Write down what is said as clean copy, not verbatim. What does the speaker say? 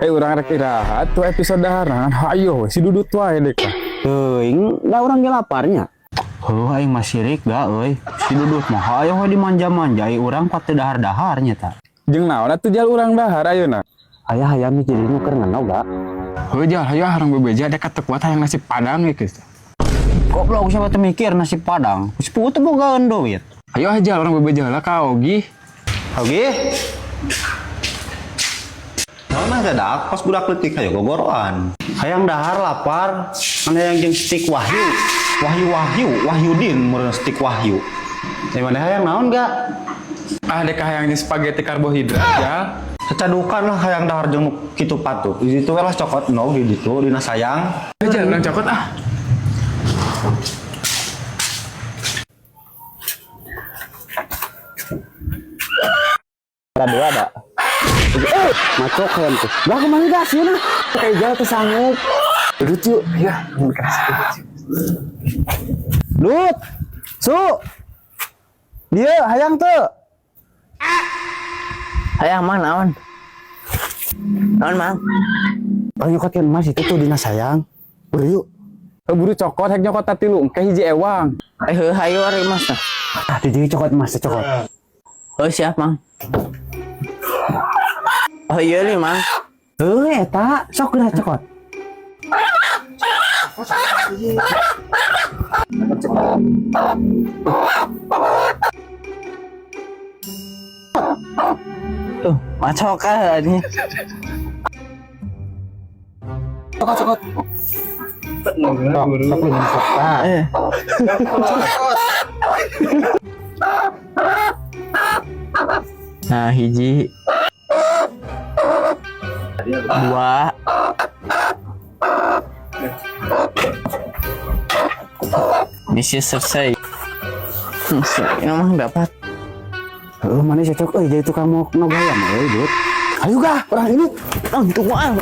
Urang rek irahat tuh episode daharangan. Hayo si Dudut wae deh kah. Teuing da urang ge laparnya. Heuh aing masih rik da euy. Si Dudut mah hayo we dimanja-manja urang pate dahar-daharnya ta. Jeung naon atuh jal urang dahar ayeuna? Aya hayam mikirin nu keur nganau ga. Heuh jal hayo harang bebeja deka teu kuat hayang nasi padang ge geus. Goblok siapa teu mikir nasi padang. Geus puguh teu bogaan duit. Ayo aja orang bebeja heula ka Ogi. Oke. Mana dadak pas budak leutik hayo gogoroan. Hayang dahar lapar, mana yang jeung stik Wahyu. Wahyudin meureun stik Wahyu. Mana hayang naon ga? Dek hayang jeung spaghetti karbohidrat ya. Kecadukan lah hayang dahar jeung kitu patuh. Di ditu we lah cokot no di ditu dina sayang. Aja urang cokot Dua ada. Macok kan tuh. Dah kemana dah sih nah? Kayak jalan tuh sanggup. Lucu. Ya, makasih. Dut. Su. Dia hayang tuh. Hayang mang naon? Naon mang? Banyak kan Mas itu tuh dina sayang. Udah yuk. Buru cokot hek nyokot tatilu engke hiji ewang. Heuh hayu ari mas nah. Di dieu cokot Mas cokot. Oh siap mang. Oh iya nih mang. Eta sok geura cokot. Tuh, macok ah ini. Cokot. Sok lu masuk. Nah, hiji. Dua. Misi selesai. Emang dapat. Mana cocok jadi tukang mau ngegayam Dut. Ayo gah, orang ini. Tunggu ah.